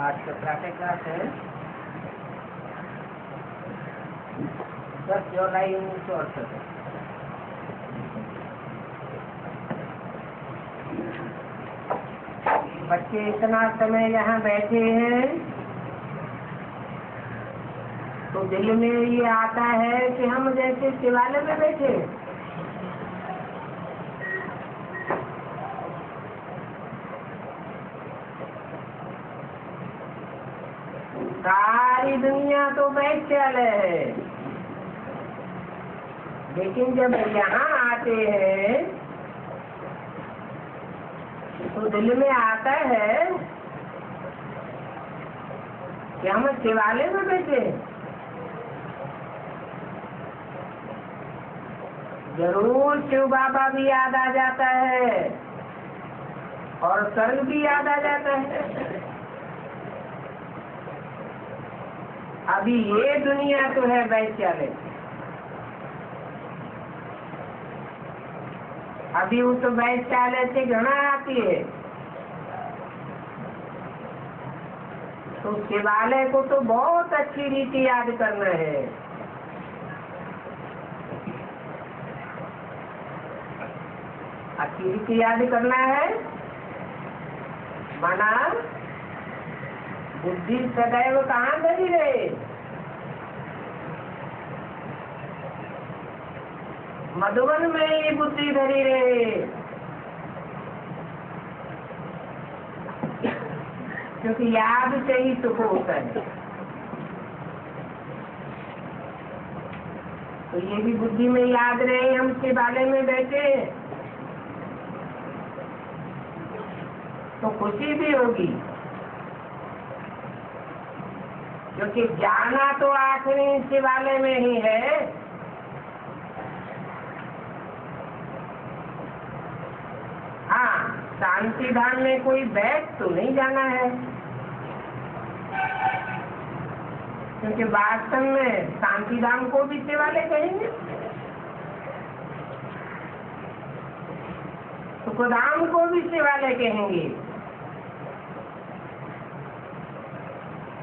आज कक्षा के क्लास है 10 जुलाई 1968। बच्चे इतना समय यहाँ बैठे हैं तो दिल में ये आता है कि हम जैसे शिवालय में बैठे। सारी दुनिया तो वैश्यालय है, लेकिन जब यहाँ आते हैं तो दिल में आता है कि हम शिवालय में बैठे। जरूर शिव बाबा भी याद आ जाता है और स्वर्ग भी याद आ जाता है। अभी ये दुनिया तो है वैश्यालय, अभी उस वैश्यालय से घृणा आती है तो शिवालय को तो बहुत अच्छी रीति याद करना है। अच्छी रीति याद करना है माना बुद्धि सदैव कहाँ धरी रहे, मधुबन में ही बुद्धि धरी रहे, क्योंकि याद से ही सुख होता है। तो ये भी बुद्धि में याद रहे हम शिवालय में बैठे तो खुशी भी होगी, क्योंकि जाना तो आखिरी शिवालय में ही है। हाँ, शांति धाम में कोई बैठ तो नहीं जाना है, क्योंकि वास्तव में शांति धाम को भी शिवालय कहेंगे, सुखधाम को भी शिवालय कहेंगे।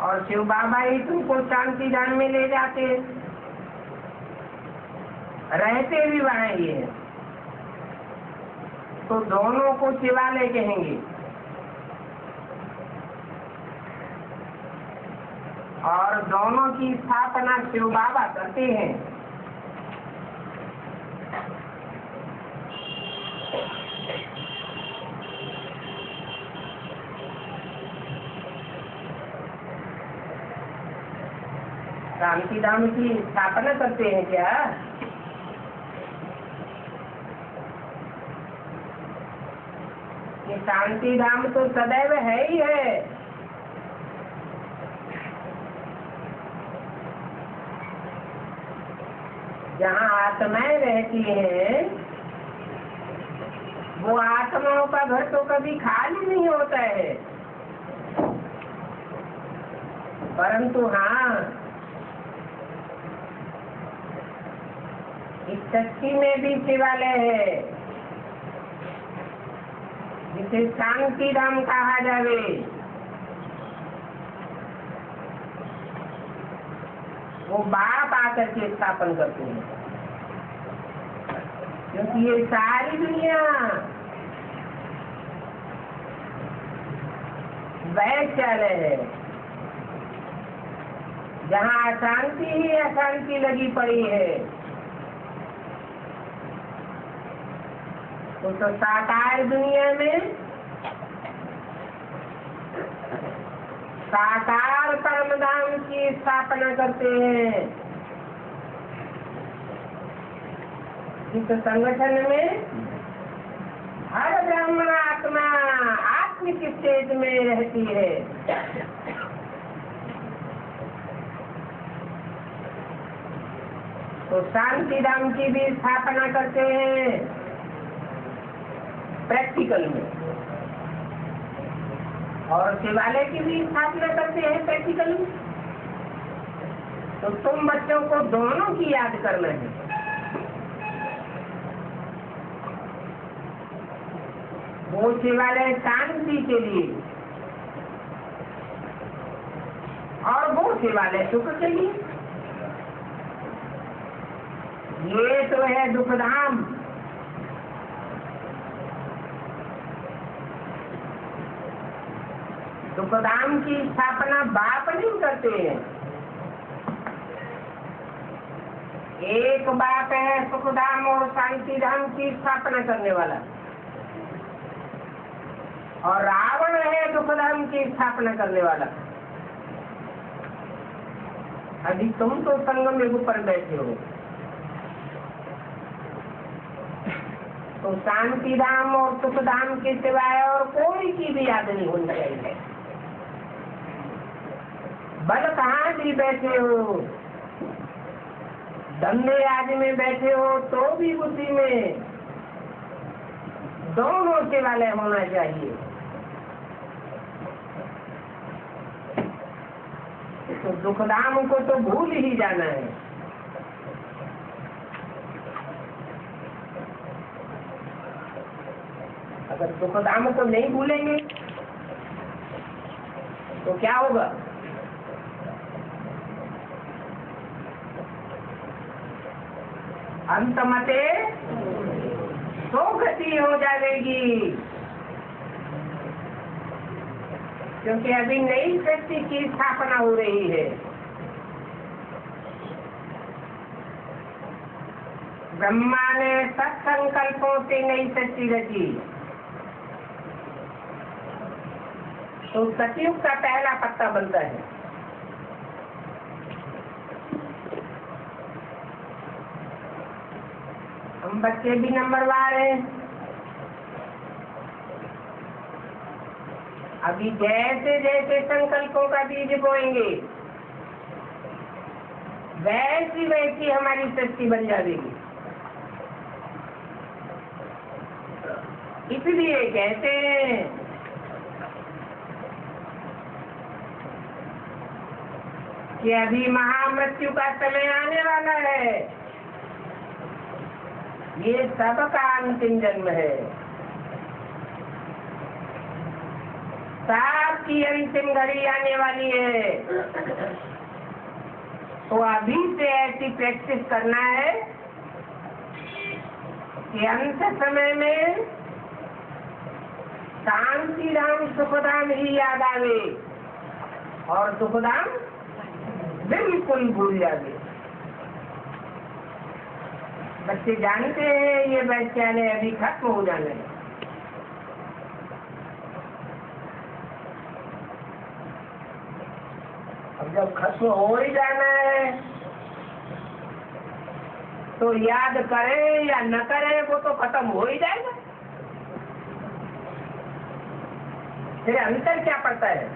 और शिव बाबा ही तुमको शांति धाम में ले जाते, रहते भी वहाँ ही है, तो दोनों को शिवालय कहेंगे। और दोनों की स्थापना शिव बाबा करते हैं। शांति धाम की स्थापना करते हैं क्या? ये शांति धाम तो सदैव है ही है। जहाँ आत्माएं रहती हैं वो आत्माओं का घर तो कभी खाली नहीं होता है, परंतु हाँ, इस शक्ति में भी शिवालय है जिसे शांति धाम कहा जावे। वो बाप आकर के स्थापन करते हैं, क्योंकि ये सारी दुनिया वैश्यालय है, जहाँ अशांति ही अशांति लगी पड़ी है। तो साकार दुनिया में साकार परमधाम की स्थापना करते हैं। इस संगठन में हर ब्राह्मण आत्मा आत्मिक स्टेज में रहती है। तो शांति धाम की भी स्थापना करते हैं प्रैक्टिकल में, और शिवालय की भी स्थापना करते हैं प्रैक्टिकल में। तो तुम बच्चों को दोनों की याद करना है। मोचे वाले शांति के लिए और मोचे वाले सुख के लिए। ये तो है दुखधाम। दुखधाम की स्थापना बाप नहीं करते हैं। एक बाप है सुखधाम और शांति धाम की स्थापना करने वाला, और रावण है दुखधाम की स्थापना करने वाला। अभी तुम तो संगम युग पर बैठे हो, तो शांति धाम और सुख धाम के सिवाय और कोई की भी याद नहीं होनी चाहिए। बल कहाँ भी बैठे हो, धंधे आदि में बैठे हो, तो भी बुद्धि में दोनों से वाले होना चाहिए। तो दुखधाम को तो भूल ही जाना है। अगर दुखधाम को नहीं भूलेंगे तो क्या होगा? अंत मते तो गति हो जाएगी, क्योंकि अभी नई सृष्टि की स्थापना हो रही है। ब्रह्मा ने सत्संकल्पों से नई सृष्टि रची, तो सतयुग का पहला पत्ता बनता है। हम बच्चे भी नंबरवार हैं। अभी जैसे जैसे संकल्पों का बीज बोएंगे, वैसी वैसी हमारी सृष्टि बन जाएगी। इसलिए कहते हैं कि अभी महामृत्यु का समय आने वाला है। ये सबका अंतिम जन्म है, सबकी अंतिम घड़ी आने वाली है। तो अभी से ऐसी प्रैक्टिस करना है कि अंत समय में शांति धाम सुखधाम ही याद आवे और दुखधाम बिल्कुल भूल जावे। बच्चे जानते हैं ये वैश्यालय अभी खत्म हो जाने है। अब जब खत्म हो ही जाना है तो याद करें या न करें वो तो खत्म हो ही जाएगा। फिर अंतर क्या पड़ता है?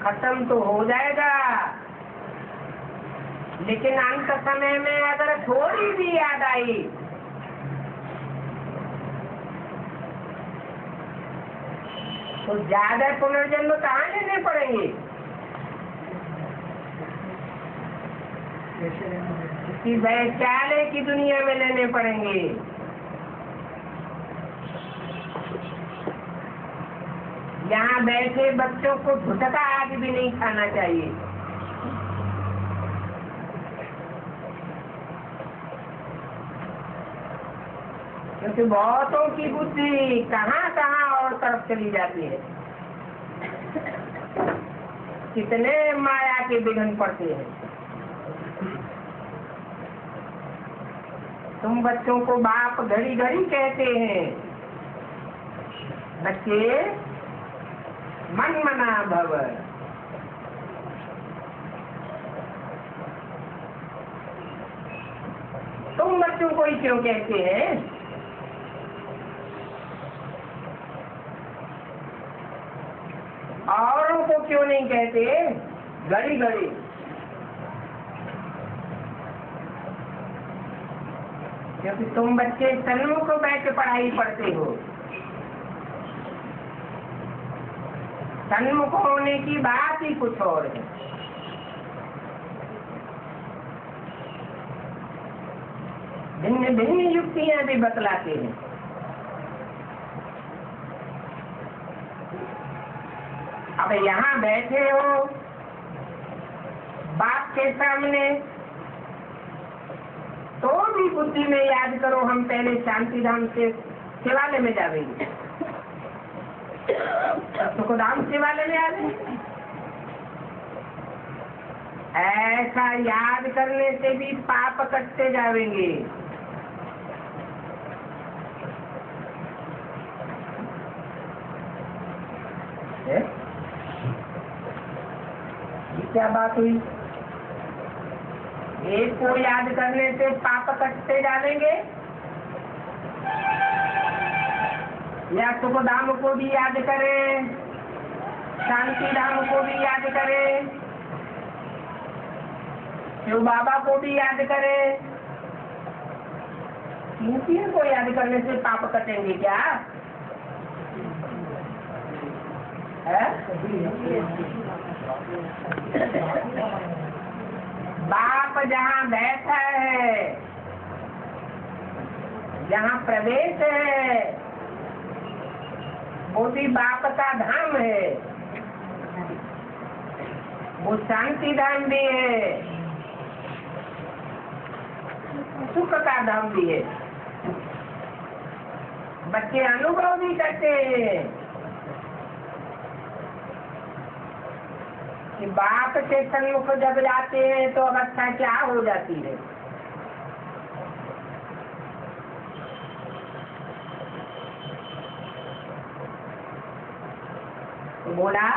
खत्म तो हो जाएगा, लेकिन अंत समय में अगर थोड़ी भी याद आई तो ज्यादा पुनर्जन्म कहाँ लेने पड़ेंगे? किसी वैश्यालय की दुनिया में लेने पड़ेंगे। यहाँ बैठे बच्चों को झुटका आदि भी नहीं खाना चाहिए। क्योंकि बहुतों की बुद्धि कहाँ कहाँ और तरफ चली जाती है। कितने माया के विघ्न पड़ते हैं। तुम बच्चों को बाप घड़ी घड़ी कहते हैं, बच्चे मन मना भव। तुम बच्चों को ही क्यों कहते हैं? औरों को क्यों नहीं कहते घड़ी घड़ी? क्योंकि तुम बच्चे सन्मुख को बैठ के पढ़ाई पढ़ते हो। सन्मुख होने की बात ही कुछ और है। भिन्न भिन्न युक्तियां भी बतलाते हैं। अब यहाँ बैठे हो बाप के सामने, तो भी बुद्धि में याद करो हम पहले शांति धाम से शिवालय में जाएंगे, सुखधाम शिवालय में आ जाएंगे। ऐसा याद करने से भी पाप कटते जाएंगे। ये क्या बात हुई? एक को याद करने से पाप कटते जाएंगे, या सुखधाम को भी याद करें, शांति धाम को भी याद करें, शिव बाबा को भी याद करें, तीन को याद करने से पाप कटेंगे क्या? है? बाप जहाँ बैठा है, जहाँ प्रवेश है, वो भी बाप का धाम है, वो शांति धाम भी है, सुख का धाम भी है। बच्चे अनुभव भी करते हैं कि बाप के सन्मुख जब जाते हैं तो अवस्था क्या हो जाती है। तो बोला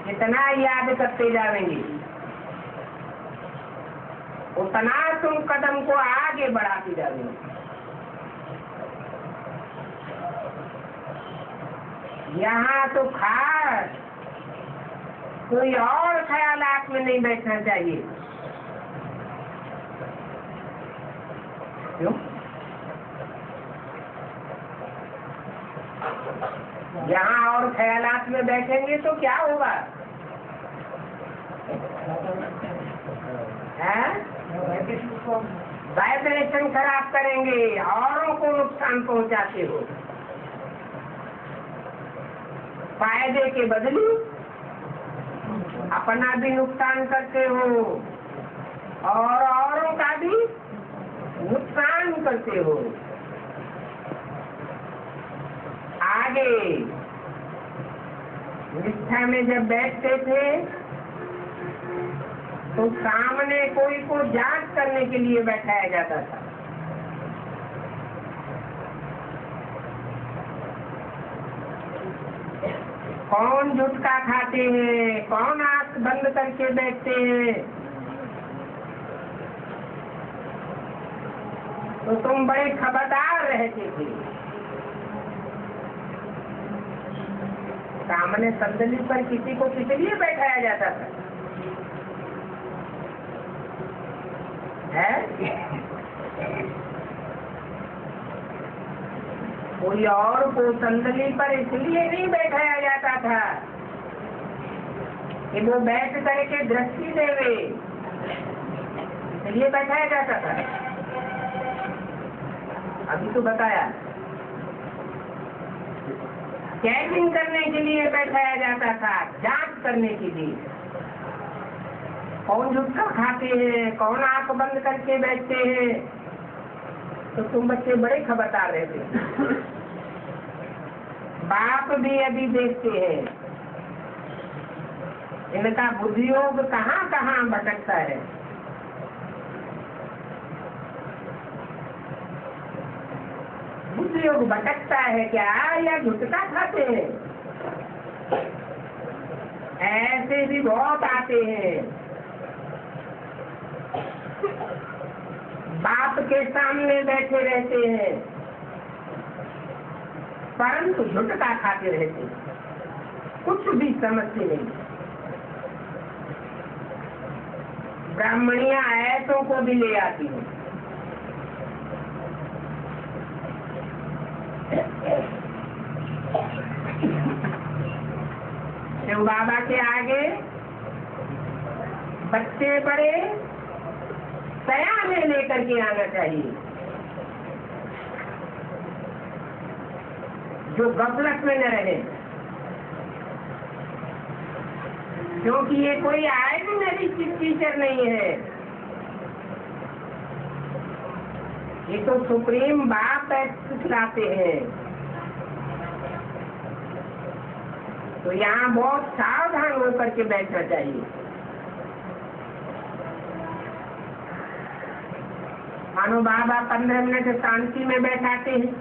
जितना याद करते जाएंगे उतना तुम कदम को आगे बढ़ाते जाओगे। यहाँ तो खास कोई और ख्यालात में नहीं बैठना चाहिए। क्यों? यहाँ और ख्यालात में बैठेंगे तो क्या होगा? वाइब्रेशन खराब करेंगे, औरों को नुकसान पहुंचाते हो। फायदे के बदले अपना भी नुकसान करते हो और औरों का भी नुकसान करते हो। आगे निष्ठा में जब बैठते थे तो सामने कोई को जांच करने के लिए बैठाया जाता था। कौन जुटका खाते हैं, कौन आंख बंद करके बैठते हैं, तो तुम बड़े खबरदार रहते थे। सामने संदली पर किसी को किस लिए बैठाया जाता था? है? कोई और को संदली पर इसलिए नहीं बैठाया जाता था कि वो बैठ करके दृष्टि देवे, इसलिए बैठाया जाता था। अभी तो बताया चेकिंग करने के लिए बैठाया जाता था, जांच करने के लिए। कौन जुटका खाते हैं, कौन आंख बंद करके बैठते हैं, तो तुम बच्चे बड़े खबरदार रहते हैं। बाप भी अभी देखते हैं इनका बुद्धियोग कहाँ कहाँ भटकता है। बुद्धियोग भटकता है क्या, या झुटका खाते हैं? ऐसे भी बहुत आते हैं, बाप के सामने बैठे रहते हैं परंतु झुटका खाते रहते हैं, कुछ भी समझते नहीं। ब्राह्मणियां ऐसों को भी ले आती हैं। शिव बाबा के आगे बच्चे बड़े सयाने लेकर के आना चाहिए, जो गफलत में न रहे। क्योंकि ये कोई ऑर्डिनरी टीचर नहीं है, ये तो सुप्रीम बाप सिखलाते हैं। तो यहाँ बहुत सावधान होकर के बैठना चाहिए। मानो बाबा 15 मिनट शांति में बैठाते हैं,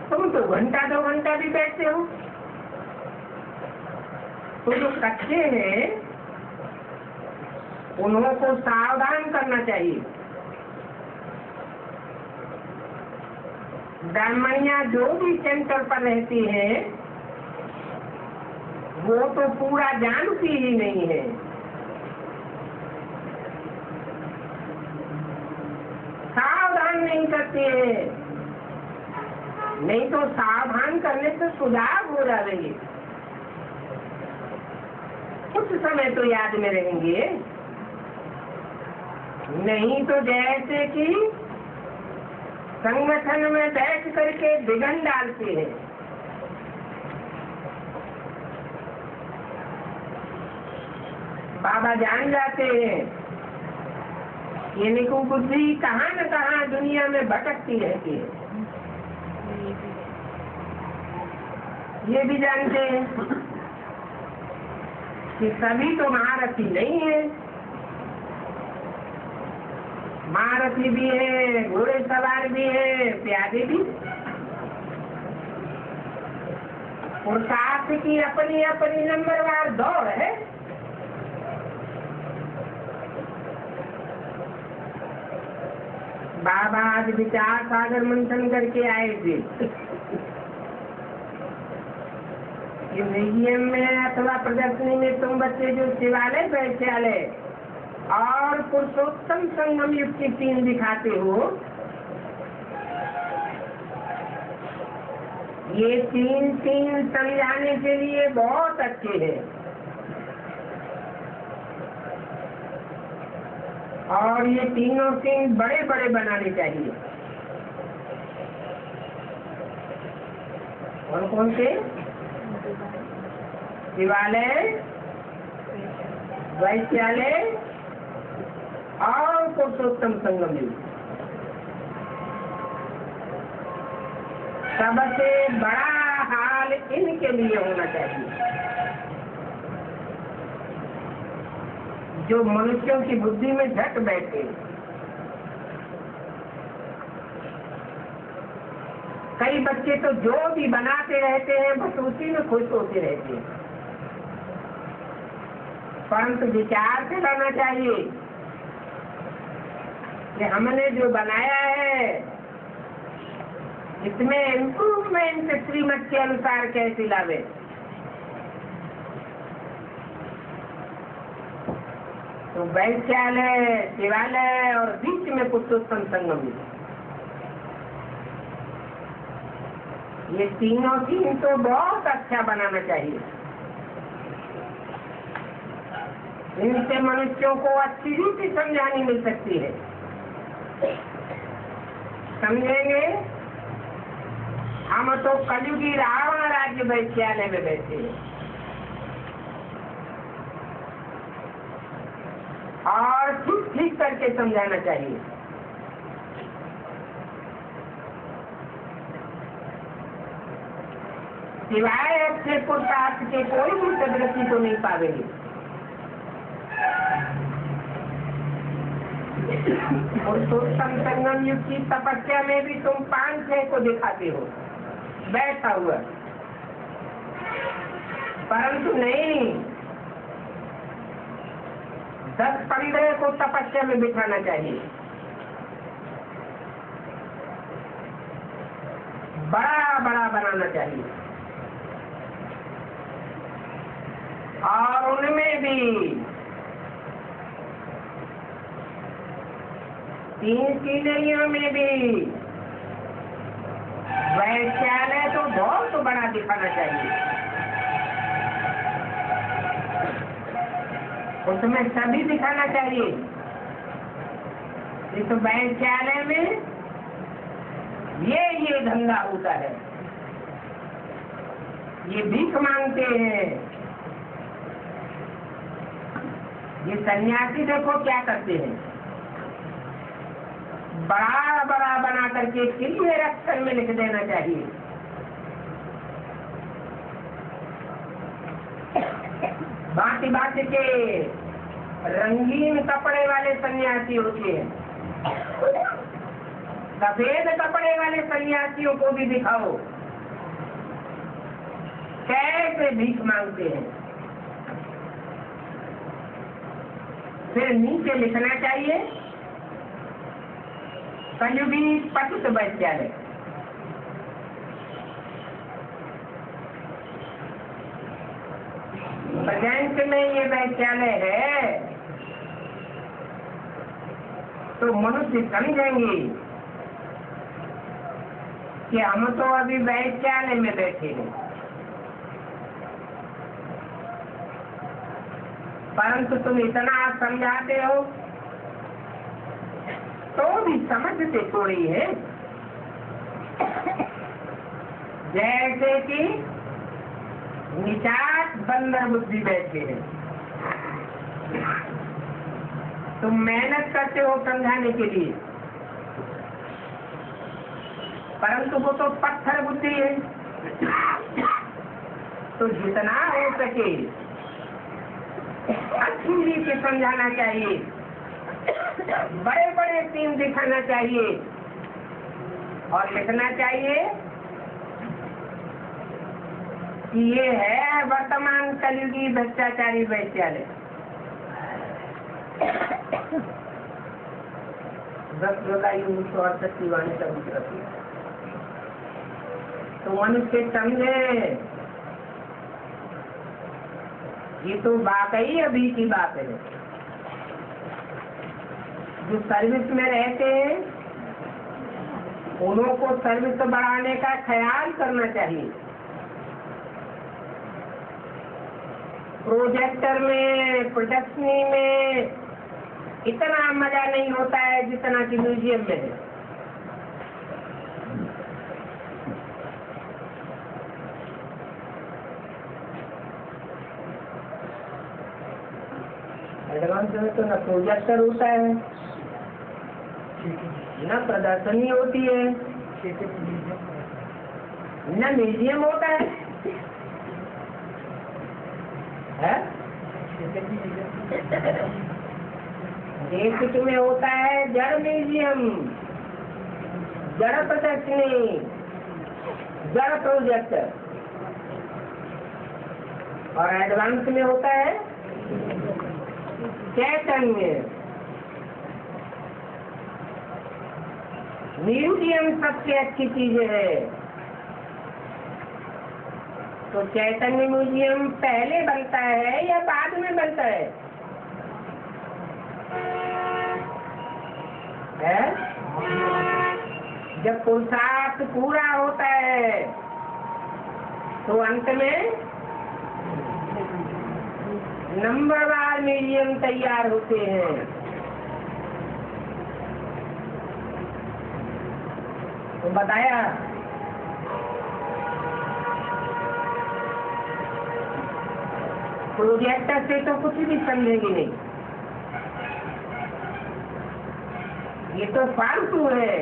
तुम तो घंटा 2 घंटा भी बैठते हो। तो जो कच्चे हैं उन्हों को सावधान करना चाहिए। ब्राह्मणियां जो भी सेंटर पर रहती हैं वो तो पूरा जानती ही नहीं है। सावधान नहीं करती है, नहीं तो सावधान करने से सुधार हो जाएंगे, कुछ समय तो याद में रहेंगे, नहीं तो जैसे कि संगठन में बैठ करके बिगन डालते हैं। बाबा जान जाते हैं ये निकु बुद्धि कहाँ न कहाँ दुनिया में भटकती रहती है, ये भी जानते हैं कि सभी तो महारथी नहीं है, महारथी भी है, घोड़े सवार भी है, प्यादे भी। पुरुषार्थ की अपनी अपनी नंबरवार दौड़ है। बाबा आज विचार सागर मंथन करके आए थे। म्यूजियम में अथवा प्रदर्शनी में तुम बच्चे जो शिवालय वैश्यालय और पुरुषोत्तम संगम युग की 3 दिखाते हो, ये 3 समझाने के लिए बहुत अच्छे हैं और ये तीनों सीन बड़े बड़े बनाने चाहिए। कौन कौन से? शिवालय, वैश्यालय और पुरुषोत्तम संगम युग। सबसे बड़ा हाल इनके लिए होना चाहिए जो मनुष्यों की बुद्धि में झट बैठे। कई बच्चे तो जो भी बनाते रहते हैं बस उसी में खुश होते रहते हैं, परंतु विचार से लाना चाहिए कि हमने जो बनाया है इसमें इम्प्रूवमेंट श्रीमत के अनुसार कैसे लावे। तो वैश्यालय, शिवालय और बीच में पुरुषोत्तम संगम, ये तीनों चीज तो बहुत अच्छा बनाना चाहिए। इनसे मनुष्यों को अच्छी रीति समझानी मिल सकती है। समझेंगे? हम तो कलयुगी रावण राज्य वैश्यालय में बैठे हैं और ठीक ठीक करके समझाना चाहिए। सिवाय अच्छे पुरुषार्थ के कोई भी सदगति तो नहीं पावेंगे। पुरुषोत्तम संगम युग की तपस्या में भी तुम 5-6 को दिखाते हो बैठा हुआ, परंतु नहीं 10-15 को तपस्या में बिठाना चाहिए। बड़ा बड़ा बनाना चाहिए और उनमें भी 3 सीढ़ियों में भी वैश्यालय तो बहुत बड़ा दिखाना चाहिए। उसमें सभी दिखाना चाहिए। ये तो वैश्यालय में ये धंधा होता है, ये भीख मांगते हैं। ये सन्यासी देखो क्या करते हैं, बड़ा बड़ा बना करके क्लियर अक्षर में लिख देना चाहिए। बाकी बाकी के रंगीन कपड़े वाले सन्यासी होते हैं, सफेद कपड़े वाले सन्यासियों को भी दिखाओ कैसे भीख मांगते हैं। फिर नीचे लिखना चाहिए कलयुगी पतित वैश्यालय। प्रेजेंट में ये वैश्यालय है तो मनुष्य समझेंगे कि हम तो अभी वैश्यालय में बैठे हैं, परंतु तुम इतना समझाते हो तो भी समझते थोड़ी है। जैसे कि निचाट बंदर बुद्धि बैठे हैं, तुम मेहनत करते हो समझाने के लिए, परंतु वो तो पत्थर बुद्धि है। तो जितना हो सके अच्छी रीति से समझाना चाहिए, बड़े बड़े सीन दिखाना चाहिए और लिखना चाहिए कि ये है वर्तमान कलयुगी भ्रष्टाचारी वैश्यालय। 10 जुलाई 1968 की वाणी का दूसरा तो मनुष्य समझे ये तो वाकई अभी की बात है। जो सर्विस में रहते हैं उन्हों को सर्विस बढ़ाने का ख्याल करना चाहिए। प्रोजेक्टर में, प्रदर्शनी में इतना मजा नहीं होता है जितना कि म्यूजियम में है। एडवांस में तो न प्रोजेक्टर होता है न प्रदर्शनी होती है न म्यूजियम होता है। देश में होता है जड़ म्यूजियम, जड़ प्रदर्शनी, जड़ प्रोजेक्टर, और एडवांस में होता है चैतन्य। म्यूजियम सबसे अच्छी चीज है। तो चैतन्य म्यूजियम पहले बनता है या बाद में बनता है? जब पुरुषार्थ पूरा होता है तो अंत में नंबरवार म्यूजियम तैयार होते हैं। तो बताया प्रोजेक्टर से तो कुछ भी समझेंगे नहीं, ये तो फालतू है।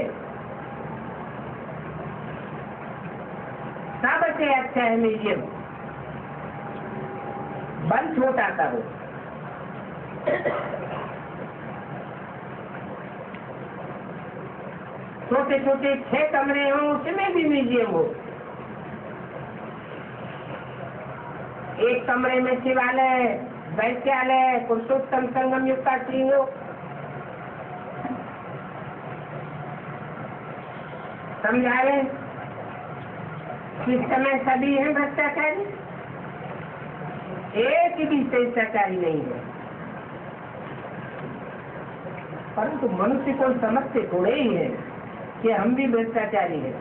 सबसे अच्छा है म्यूजियम, बल छोटा सा हो, छोटे छोटे 6 कमरे हों उसमें भी म्यूजियम हो। एक कमरे में शिवालय, वैश्यालय, पुरुषोत्तम संगम युक्त का सीन हो। समझाए किस समय सभी हैं भ्रष्टाचारी, एक भी शिष्टाचारी नहीं है। परंतु मनुष्य को समझते थोड़े ही है कि हम भी भ्रष्टाचारी हैं।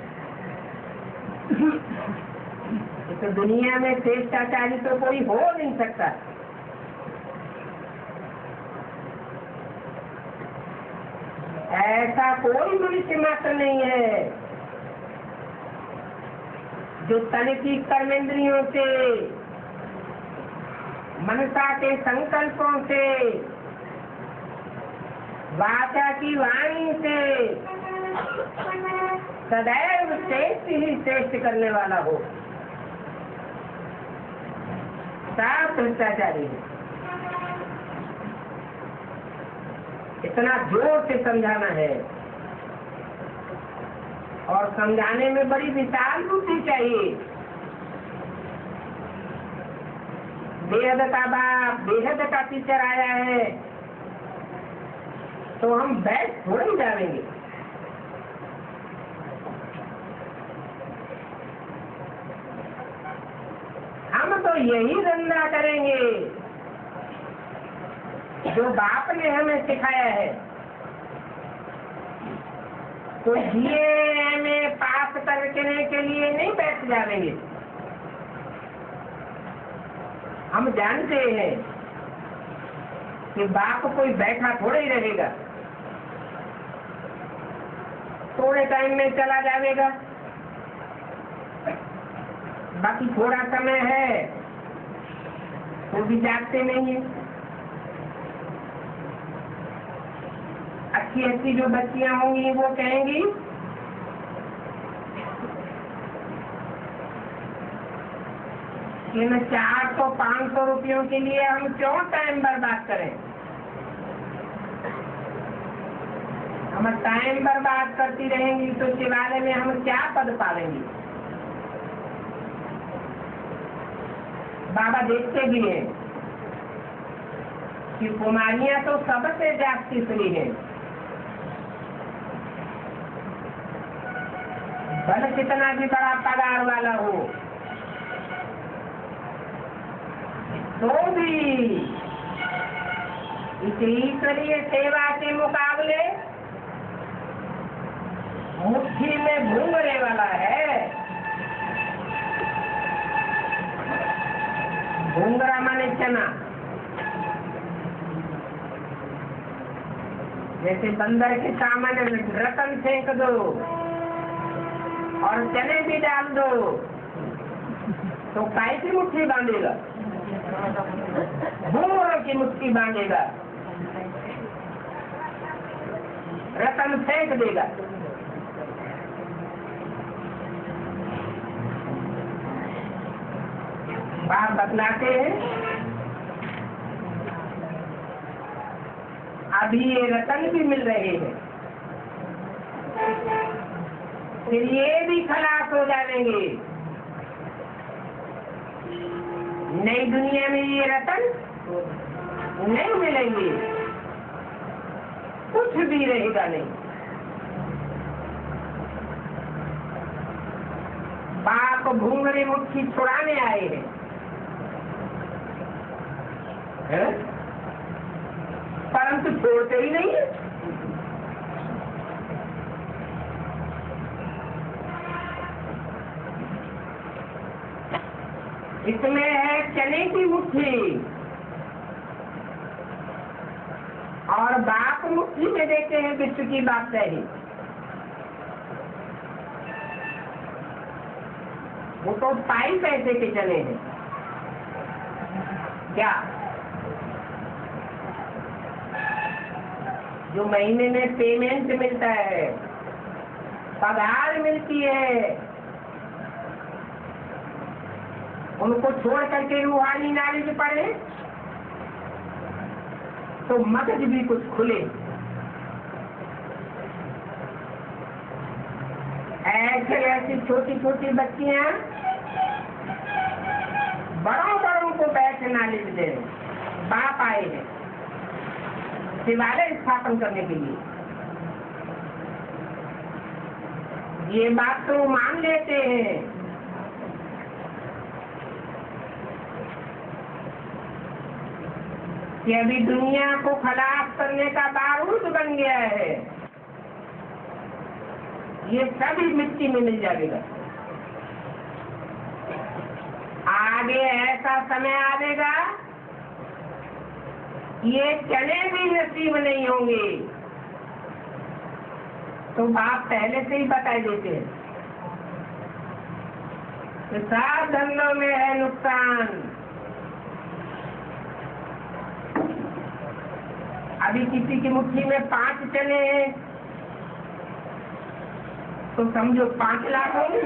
तो दुनिया में शिष्टाचारी तो कोई हो नहीं सकता। ऐसा कोई मनुष्य मात्र नहीं है जो तन की कर्मेंद्रियों से, मनसा के संकल्पों से, वाचा की वाणी से सदैव श्रेष्ठ ही श्रेष्ठ करने वाला हो, सब भ्रष्टाचारी है। इतना जोर से समझाना है और समझाने में बड़ी विशाल बुद्धि चाहिए। बेहद का बाप, बेहद का टीचर आया है तो हम बैठ थोड़े ही जाएंगे। हम तो यही धंधा करेंगे जो बाप ने हमें सिखाया है। तो जीए में पास करने के लिए नहीं बैठ जाएंगे। हम जानते हैं कि बाप कोई बैठा थोड़ा ही रहेगा, थोड़े टाइम में चला जाएगा। बाकी थोड़ा समय है तो भी जागते नहीं है। अच्छी अच्छी जो बच्चियां होंगी वो कहेंगी कि 400-500 रुपयों के लिए हम क्यों टाइम बर्बाद करें। हम टाइम बर्बाद करती रहेंगी तो शिवालय में हम क्या पद पालेंगे। बाबा देखते भी हैं कि कुमारियां तो सबसे जागती स्त्री है। भले कितना भी बड़ा पगार वाला हो तो भी इस ईश्वरीय सेवा के मुकाबले मुट्ठी में घूंघने वाला है। घूंघरा माने चना। जैसे बंदर के सामने रतन फेंक दो और चने भी डाल दो तो काय की मुट्ठी बांधेगा, घूंघरों की मुट्ठी बांधेगा, रतन फेंक देगा। बाप बतलाते हैं अभी ये रतन भी मिल रहे हैं, फिर ये भी खलास हो जाएंगे। नई दुनिया में ये रतन नहीं मिलेंगे, कुछ भी रहेगा नहीं। बाप घूंघरी मुट्ठी छुड़ाने आए हैं, परंतु छोड़ते ही नहीं है। इसमें है चने की मुट्ठी और बाप मुट्ठी में देते हैं विश्व की बादशाही। वो तो पाई पैसे के चने हैं क्या, जो महीने में पेमेंट मिलता है, पगार मिलती है, उनको छोड़ करके रूहानी नॉलेज पढ़े तो मगज भी कुछ खुले। ऐसे ऐसी छोटी छोटी बच्चियां बड़ों को बैठ नॉलेज दे। बाप आए हैं शिवालय स्थापन करने के लिए। ये बात तो मान लेते हैं कि अभी दुनिया को खलास करने का बारूद बन गया है, ये सभी मिट्टी में मिल जाएगा। आगे ऐसा समय आएगा ये चने भी नसीब नहीं होंगे। तो बाप पहले से ही बता देते हैं तो 7 धंधों में है नुकसान। अभी किसी की मुट्ठी में 5 चने हैं तो समझो 5 लाख होंगे,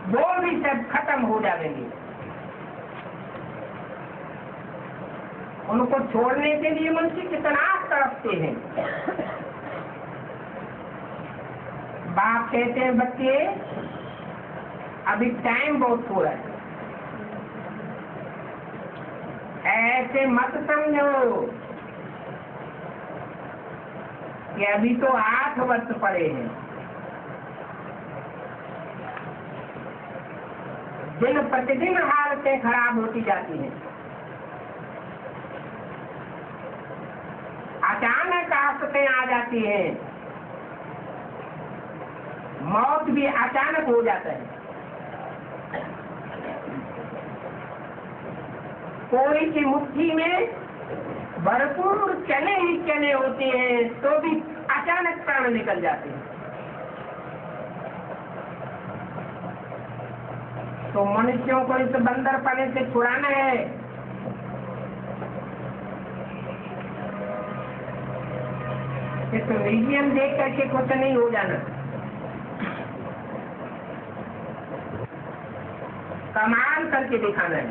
वो भी सब खत्म हो जाएंगे। उनको छोड़ने के लिए मनुष्य कितना तड़पते हैं। बाप कहते हैं बच्चे अभी टाइम बहुत थोड़ा है, ऐसे मत समझो कि अभी तो 8 वर्ष पड़े हैं। दिन प्रतिदिन हालतें खराब होती जाती हैं। अचानक आफतें आ जाती हैं, मौत भी अचानक हो जाता है। कोई की मुट्ठी में भरपूर चने ही चने होते हैं तो भी अचानक प्राण निकल जाते हैं। तो मनुष्यों को इस बंदरपने से छुड़ाना है। इस म्यूजियम देख करके कुछ नहीं हो जाना, कमाल करके दिखाना है।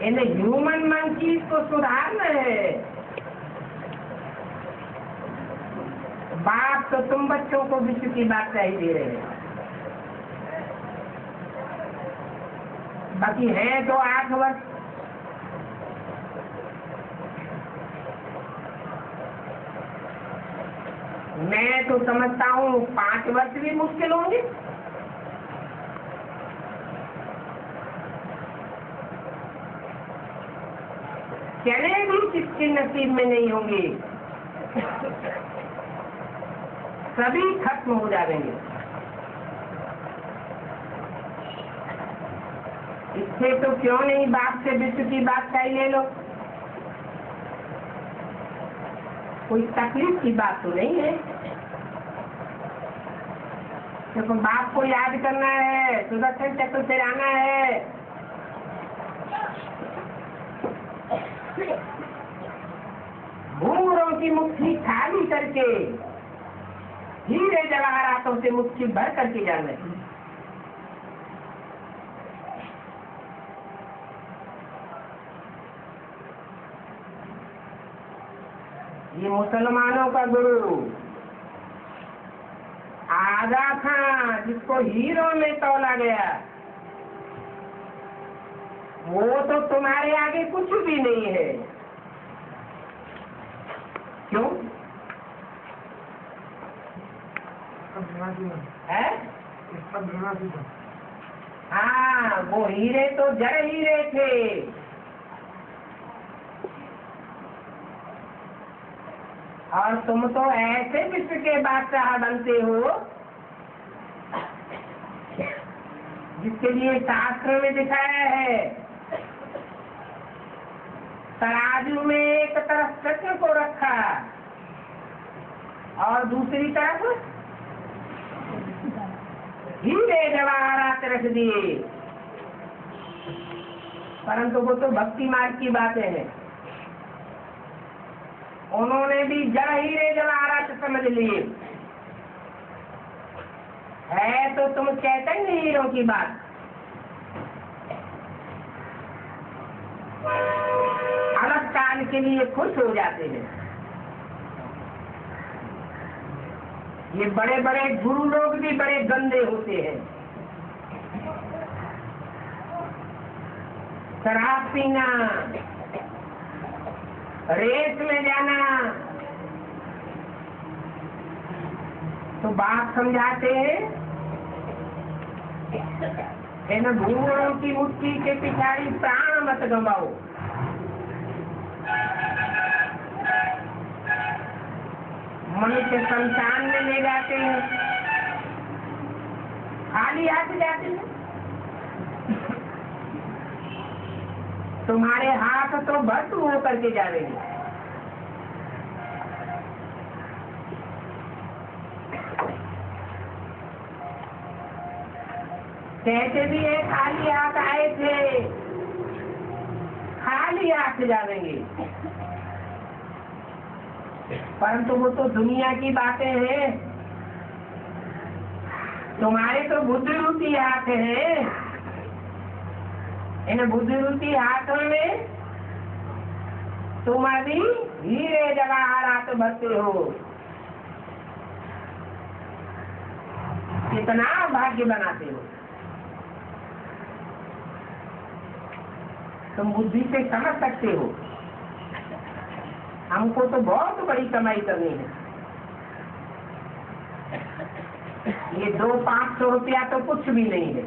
इन ह्यूमन मंकीज को सुधारना है। बाप तो तुम बच्चों को विश्व की बात नहीं दे रहे हैं, बाकी है तो 8 वर्ष। मैं तो समझता हूँ 5 वर्ष भी मुश्किल होंगे। चने भी किसके नसीब में नहीं होंगे, सभी खत्म हो जाएंगे। इससे तो क्यों नहीं बाप से विश्व की बात का ही ले लो। कोई तकलीफ की बात तो नहीं है। तो बाप को याद करना है, सुदर्शन चक्र से आना है। भूरों की मुट्ठी खाली करके हीरे जवाहरातों से मुट्ठी भर करके जाना है। ये मुसलमानों का गुरु आगा खां, जिसको हीरो में तौला गया, वो तो तुम्हारे आगे कुछ भी नहीं है। क्यों है? हाँ, वो हीरे तो जड़ हीरे थे। और तुम तो ऐसे विश्व के बादशाह बनते हो जिसके लिए शास्त्र में दिखाया है, तराजू में एक तरफ सत्य को रखा और दूसरी तरफ हीरे जवाहरात रख दिए। परंतु वो तो भक्ति मार्ग की बातें हैं। उन्होंने भी जड़ हीरे जवाहरात समझ लिए। है तो तुम चैतन्य हीरो की बात। अलग काल के लिए खुश हो जाते हैं। ये बड़े बड़े गुरु लोग भी बड़े गंदे होते हैं। शराब पीना, रेस में जाना, तो बात समझाते हैं इन भूरों की मुट्ठी के पिछाड़ी प्राण मत गंवाओ। मनुष्य शमशान में ले जाते हैं, खाली हाथ जाते हैं। तुम्हारे हाथ तो भस्म होकर के जा रहे हैं। कहते भी है खाली हाथ आए थे, खाली हाथ जाएंगे, परंतु वो तो दुनिया की बातें हैं। तुम्हारे तो बुद्धि रूपी हाथ है, इन बुद्धि रूपी हाथों में तुम अभी हीरे जवाहरात भरते हो। कितना भाग्य बनाते हो। तुम बुद्धि से समझ सकते हो, हमको तो बहुत बड़ी कमाई करनी है। ये 200-500 रुपया तो कुछ भी नहीं है।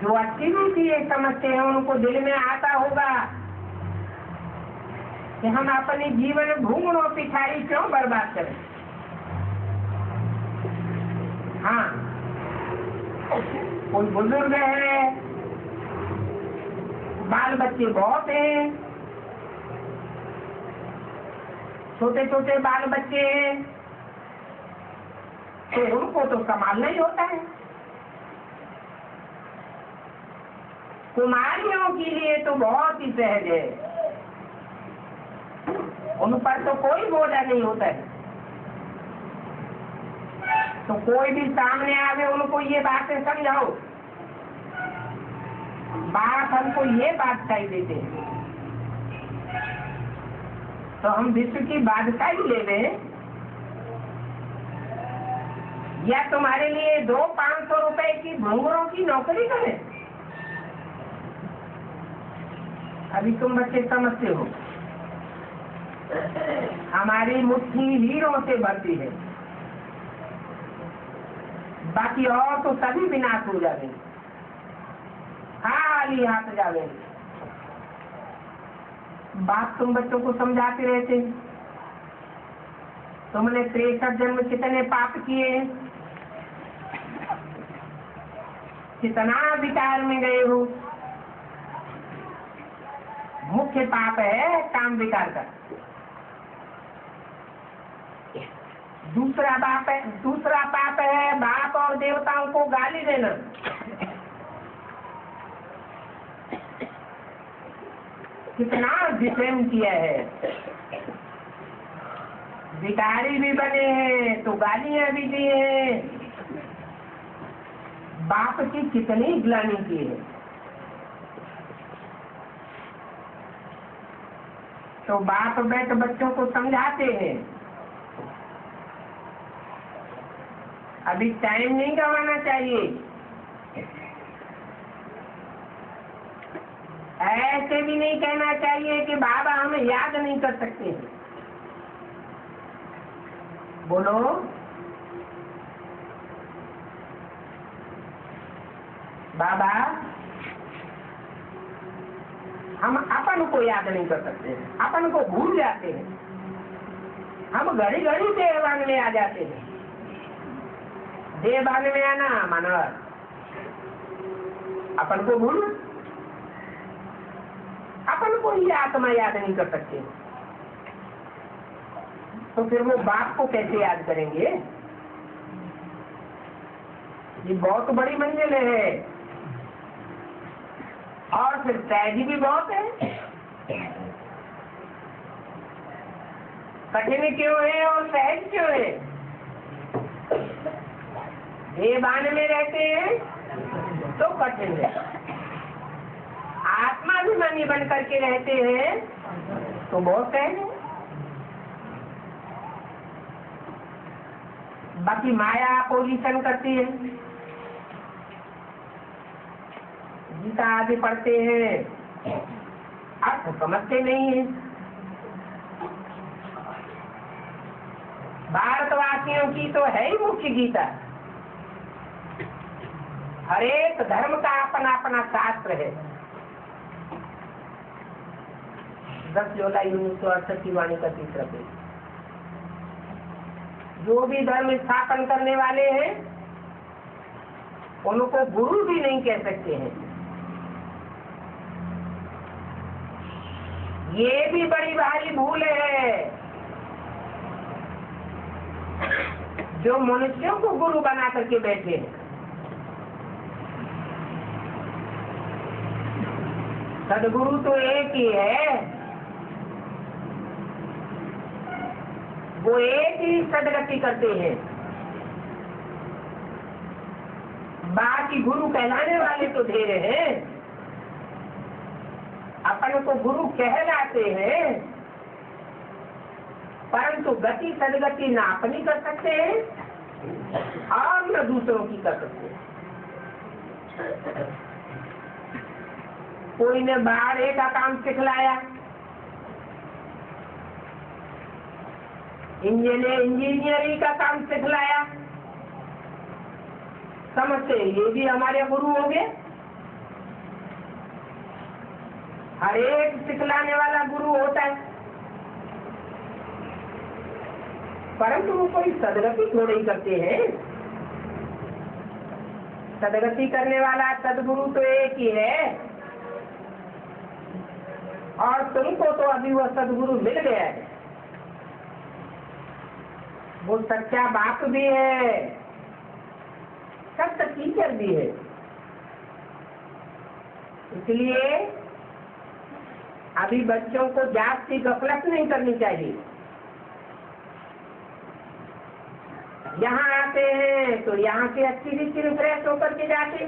जो अच्छी रीति ये समझते हैं उनको दिल में आता होगा कि हम अपने जीवन घूमड़ों पिछाड़ी क्यों बर्बाद करें। हाँ, कोई बुजुर्ग है, बाल बच्चे बहुत हैं, छोटे छोटे बाल बच्चे हैं, तो उनको तो संभालना ही होता है। कुमारियों के लिए तो बहुत ही सहज है, उन पर तो कोई बोझा नहीं होता है। तो कोई भी सामने आवे उनको ये बातें समझाओ। बात हमको ये बात चाहिए देते हैं तो हम विश्व की बादशाही ले लें, या तुम्हारे लिए 200-500 रुपए की घुंघरों की नौकरी करें। अभी तुम बच्चे समझते हो, हमारी मुट्ठी हीरों से भरती है, बाकी और तो सभी विनाश हो जाएंगे, खाली हाथ जाएंगे। बात तुम बच्चों को समझाते रहते, तुमने 63 जन्म कितने पाप किए, कितना विकार में गए हो। मुख्य पाप है काम विकार का। दूसरा पाप है बाप और देवताओं को गाली देना। कितना डिफेम किया है, भिखारी भी बने हैं तो गालियां भी दी हैं, बाप की कितनी ग्लानि की है। तो बाप बैठ बच्चों को समझाते हैं, अभी टाइम नहीं गंवाना चाहिए। ऐसे भी नहीं कहना चाहिए कि बाबा हमें याद नहीं कर सकते हैं। बोलो, बाबा हम अपन को याद नहीं कर सकते, अपन को भूल जाते हैं। हम घड़ी घड़ी देवान में आ जाते हैं। देवान में आना मानव अपन को भूल, अपन को ही आत्मा याद नहीं कर सकते, तो फिर वो बाप को कैसे याद करेंगे। ये बहुत बड़ी मंजिल है और फिर सहज भी बहुत है। कठिन क्यों है और सहज क्यों है। देवान में रहते हैं तो कठिन है, आत्माभिमानी बन करके रहते हैं तो बहुत सहज है। बाकी माया पोजीशन करती है। गीता आदि पढ़ते हैं, अर्थ समझते नहीं है। भारतवासियों की तो है ही मुख्य गीता। हर एक धर्म का अपना अपना शास्त्र है। 10 जुलाई 1968 की वाणी का तीसरा पेज। जो भी धर्म स्थापन करने वाले हैं उनको गुरु भी नहीं कह सकते हैं। ये भी बड़ी भारी भूल है। जो मनुष्यों को गुरु बना करके बैठे हैं। सदगुरु तो एक ही है, वो एक ही सदगति करते हैं। बाकी गुरु कहलाने वाले तो ढेर हैं, अपन को गुरु कहलाते हैं, परंतु गति सदगति ना अपनी कर सकते हैं और न दूसरों की कर सकते हैं। कोई ने बाहर का काम सिखलाया, इंजीनियरिंग का काम सिखलाया, समझते ये भी हमारे गुरु हो गए। हर एक सिखलाने वाला गुरु होता है, परंतु वो कोई सदगति थोड़े ही करते हैं। सदगति करने वाला सदगुरु तो एक ही है, और तुमको तो अभी वो सदगुरु मिल गया है। वो सच्चा बाप भी है, सच्चा टीचर भी है। इसलिए अभी बच्चों को जाति गफलत नहीं करनी चाहिए। यहाँ आते हैं तो यहाँ से अच्छी रीति रिफ्रेश होकर के जाते,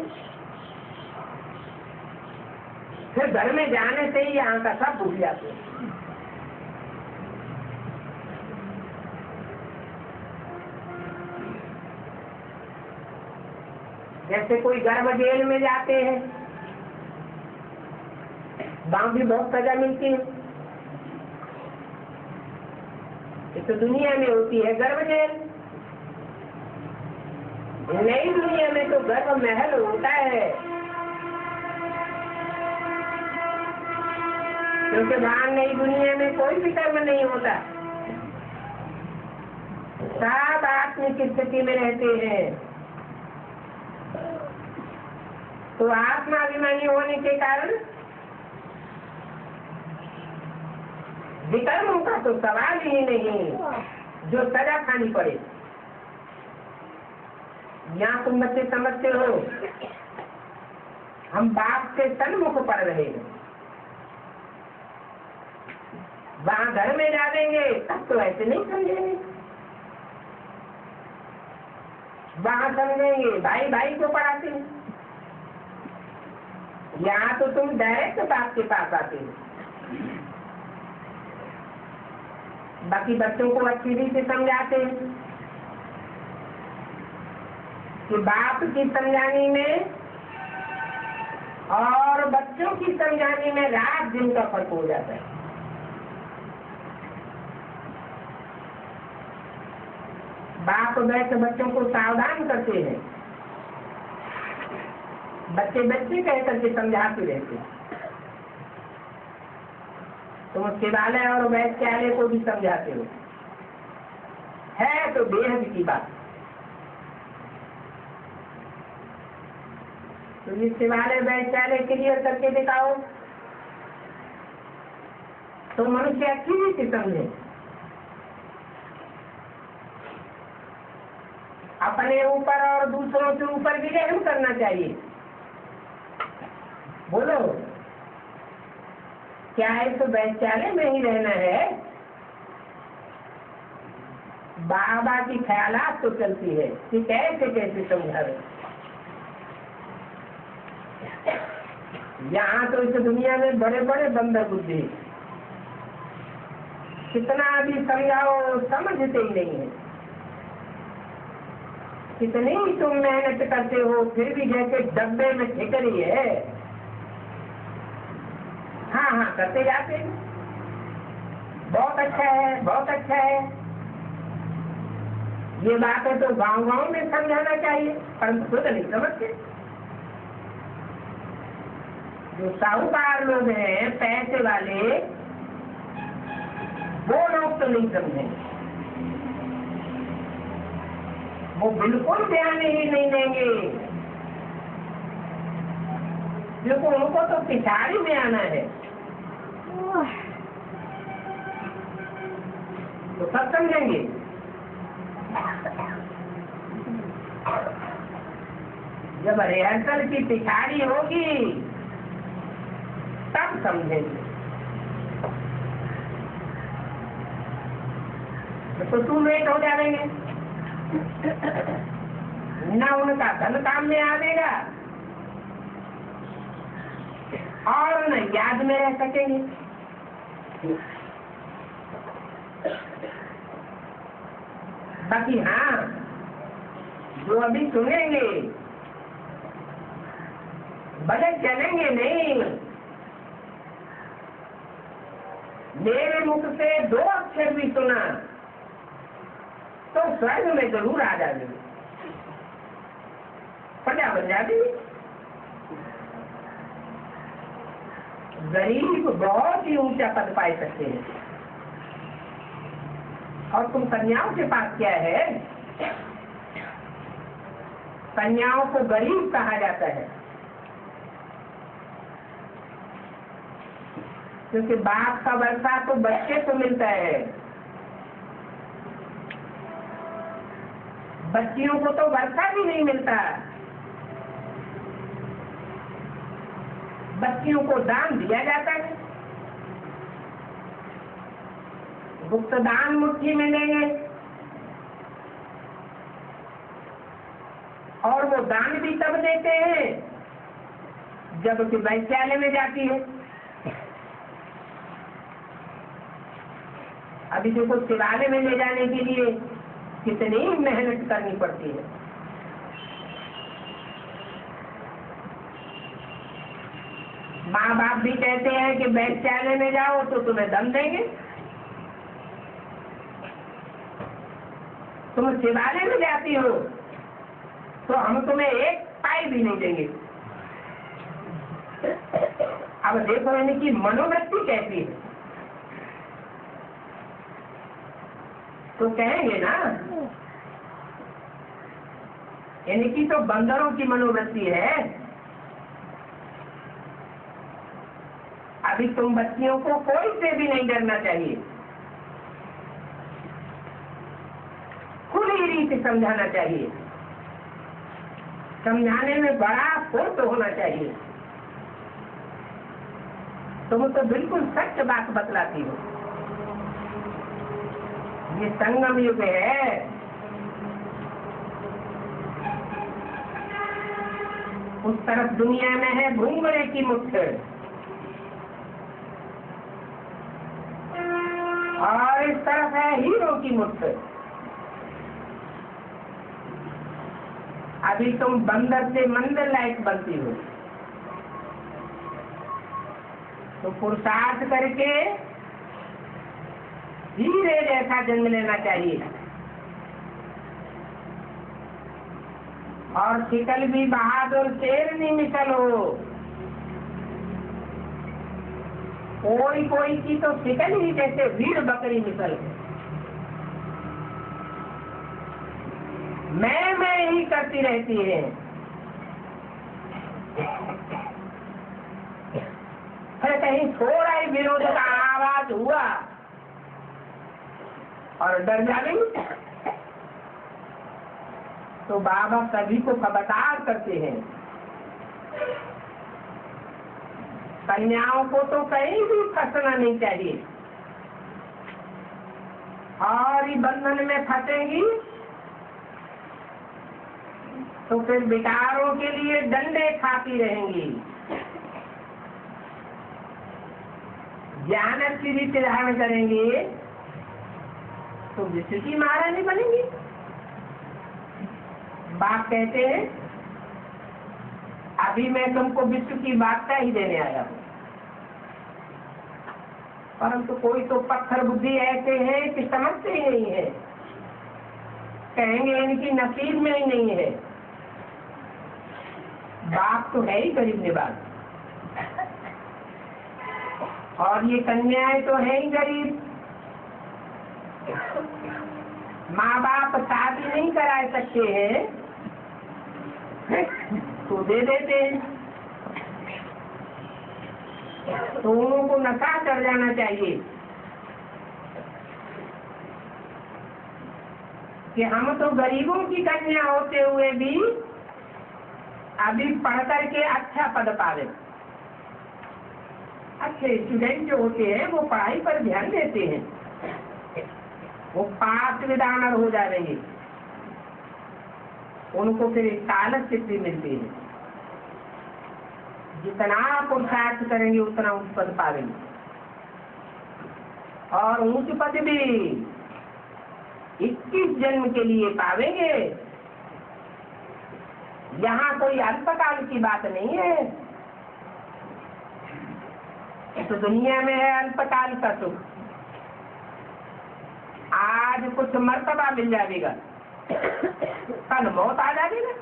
फिर घर में जाने से ही यहाँ का सब भूल जाते। जैसे कोई गर्भ जेल में जाते हैं, वहां भी बहुत सजा मिलती है। ये तो दुनिया में होती है गर्भ जेल, नई दुनिया में तो गर्भ महल होता है, क्योंकि वहां नई दुनिया में कोई भी कर्म नहीं होता, सब आत्मिक स्थिति में रहते हैं। तो आत्माभिमानी होने के कारण विकर्मों का तो सवाल ही नहीं, जो सजा खानी पड़े। यहाँ तुम बच्चे समझते हो हम बाप से सन्मुख पड़ रहे हैं, वहां घर में डालेंगे तब तो ऐसे नहीं समझेंगे। वहां समझेंगे भाई भाई को पढ़ाते हैं, यहाँ तो तुम डायरेक्ट बाप के पास आते हो। बाकी बच्चों को अच्छी रीति से समझाते हैं कि बाप की समझाने में और बच्चों की समझाने में रात दिन का फर्क हो जाता है। बाप बैठ बच्चों को सावधान करते हैं, बच्चे बच्चे कह करके समझाते रहते हैं। तुम उसके वाले और वैश्य वाले को भी समझाते हो, है तो बेहद की बात। तो जिससे वाले वैश्य वाले क्लियर करके दिखाओ तो मनुष्य अच्छी रीति समझे। अपने ऊपर और दूसरों के ऊपर भी रहम करना चाहिए। बोलो, क्या इस वैश्यालय में ही रहना है? बाबा की ख्यालात तो चलती है कि कैसे कैसे समझावे। यहाँ तो इस दुनिया में बड़े बड़े बंदर बुद्धि, कितना भी समझाओ समझते ही नहीं है। कितनी ही तुम मेहनत करते हो फिर भी जैसे डब्बे में ठिकरी है, हाँ हाँ करते जाते हैं, बहुत अच्छा है बहुत अच्छा है। ये बात है तो गांव गांव में समझाना चाहिए, परंतु खुद नहीं समझते। जो साहूकार लोग हैं, पैसे वाले, वो लोग तो नहीं समझेंगे, वो बिल्कुल ध्यान ही नहीं देंगे, क्योंकि उनको तो पिछाड़ी में आना है। तो सब समझेंगे। जब रिहर्सल की पिछाड़ी होगी तब समझेंगे। तो तू लेट हो जाएंगे, ना उनका धन काम में आवेगा और न याद में रह सकेंगे। बाकी हाँ, जो अभी सुनेंगे भले चलेंगे नहीं, मेरे मुख से 2 अक्षर भी सुना तो स्वर्ग में जरूर आ जाएंगे, प्रजा बन जाती। गरीब बहुत ही ऊंचा पद पाए सकते हैं, और तुम कन्याओं के पास क्या है? कन्याओं को गरीब कहा जाता है, क्योंकि बाप का वर्षा तो बच्चे को मिलता है, बच्चियों को तो वर्षा भी नहीं मिलता। बच्चियों को दान दिया जाता है, गुप्त दान मुट्ठी में लेंगे, और वो दान भी तब देते हैं जब कि वैश्यालय में जाती है। अभी देखो शिवालय में ले जाने के लिए कितनी मेहनत करनी पड़ती है। माँ बाप भी कहते हैं कि वैश्यालय में जाओ तो तुम्हें दम देंगे, तुम शिवालय में जाती हो तो हम तुम्हें 1 पाई भी नहीं देंगे। अब देखो इनकी मनोवृत्ति कैसी है, तो कहेंगे ना इनकी तो बंदरों की मनोवृत्ति है। अभी तुम बच्चियों को कोई से भी नहीं डरना चाहिए, खुली रीति समझाना चाहिए, समझाने में बड़ा फुर्त होना चाहिए। तुम तो बिल्कुल सच बात बतलाती हो। ये संगम युग है, उस तरफ दुनिया में है घूंघरे की मुट्ठ, और इस तरफ है हीरो की मुट्ठ। अभी तुम बंदर से मंदिर लायक बनती हो, तो पुरुषार्थ करके हीरे जैसा जन्म लेना चाहिए, और शिकल भी बहादुर शेरनी मिसल हो। कोई कोई की तो शिकल ही जैसे वीर बकरी मिसल है, मैं ही करती रहती है। फिर कहीं थोड़ा ही विरोध का आवाज हुआ और डर जाएंगे, तो बाबा सभी को खबरदार करते हैं। कन्याओं को तो कहीं भी फंसना नहीं चाहिए, और ये बंधन में फंसेंगी तो फिर विकारों के लिए डंडे खाती रहेंगी। ज्ञान की रीति धारण करेंगे तो विश्व की महारानी बनेंगी। बाप कहते हैं अभी मैं तुमको विश्व की वार्ता ही देने आया हूँ, परंतु कोई तो पत्थर बुद्धि ऐसे हैं कि समझते ही नहीं है, कहेंगे इनकी नसीब में ही नहीं है। बाप तो है ही गरीब निवाज, और ये कन्याएं तो है ही गरीब। माँ बाप शादी नहीं करा सकते हैं तो दे देते हैं, तो उनको नशा चढ़ जाना चाहिए कि हम तो गरीबों की कन्या होते हुए भी अभी पढ़ करके अच्छा पद पावे। अच्छे स्टूडेंट जो होते हैं वो पढ़ाई पर ध्यान देते हैं, वो पास विदानर हो जाएंगे, उनको फिर स्कॉलरशिप भी मिलती है। जितना पुरुषार्थ करेंगे उतना उच्च पद पावेंगे, और उच्च पद भी 21 जन्म के लिए पावेंगे। यहाँ कोई अल्पकाल की बात नहीं है। तो दुनिया में है अल्पकाल का सुख, आज कुछ मर्तबा मिल जाएगा, कल मौत आ जाएगा,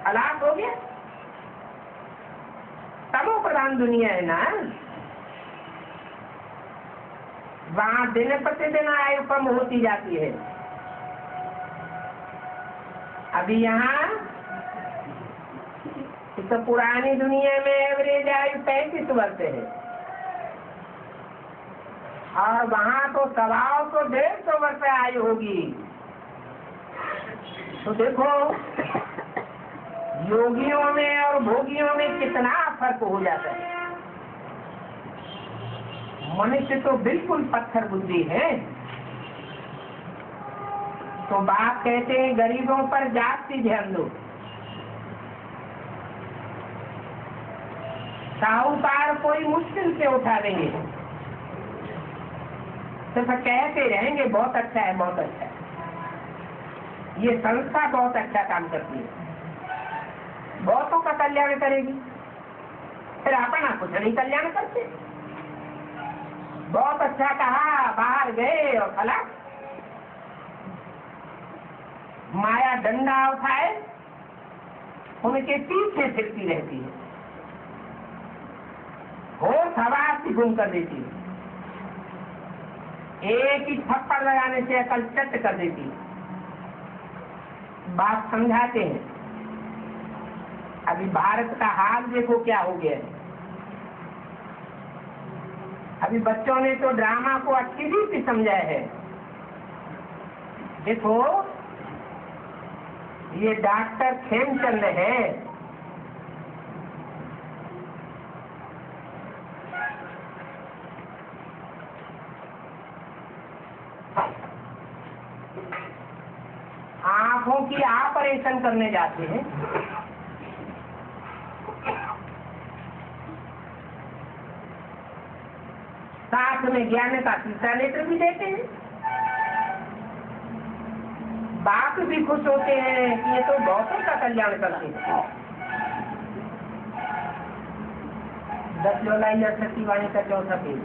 हलाक हो गया। तमो प्रधान दुनिया है ना, वहां दिन प्रतिदिन आयु कम होती जाती है। अभी यहाँ तो पुरानी दुनिया में एवरेज आयु 35 वर्ष है, और वहां तो 100-150 वर्ष आयु होगी। तो देखो योगियों में और भोगियों में कितना फर्क हो जाता है। मनुष्य तो बिल्कुल पत्थर बुद्धि है। तो बाप कहते हैं गरीबों पर जाति ध्यान दो, साहूकार कोई मुश्किल से उठा देंगे, तो कहते रहेंगे बहुत अच्छा है, बहुत अच्छा है। ये संस्था बहुत अच्छा काम करती है, बहुतों का कल्याण करेगी, फिर अपना कुछ नहीं कल्याण करते। बहुत अच्छा कहा, बाहर गए और फला माया डंडा उठाए, उनके पीछे फिरती रहती है, होश हवास की गुम कर देती है, एक ही थप्पड़ लगाने से अकल चट कर देती है। बात समझाते हैं। अभी भारत का हाल देखो क्या हो गया है। अभी बच्चों ने तो ड्रामा को अच्छी रीति समझा है। देखो ये डॉक्टर खेमचंद है, आंखों की ऑपरेशन करने जाते हैं। साथ में ज्ञान का तीसरा नेत्र भी देते हैं। बाप भी खुश होते हैं कि ये तो बहुतों का कल्याण करते हैं। 10 जुलाई सतीवाणी का 4था पेज।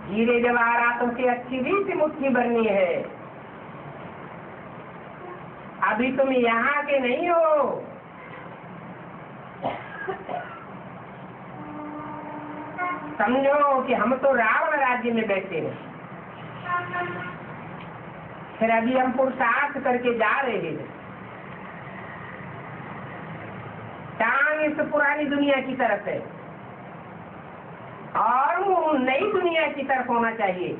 हीरे जवाहरातों की अच्छी रीति मुट्ठी भरनी है। अभी तुम यहाँ के नहीं हो, समझो कि हम तो रावण राज्य में बैठे हैं। फिर अभी हम पुरुषार्थ करके जा रहे हैं। टांग इस पुरानी दुनिया की तरफ है और नई दुनिया की तरफ होना चाहिए।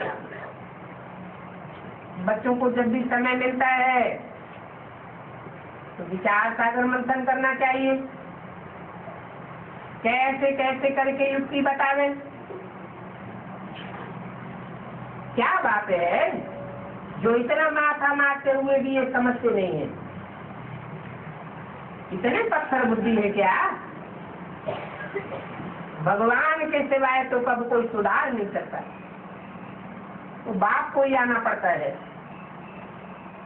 बच्चों को जब भी समय मिलता है तो विचार सागर मंथन करना चाहिए। कैसे कैसे करके युक्ति बतावे। क्या बात है जो इतना माथा मारते हुए भी ये समझते नहीं है। इतने पत्थर बुद्धि है क्या? भगवान के सिवाय तो कब कोई सुधार नहीं सकता, तो बाप को ही आना पड़ता है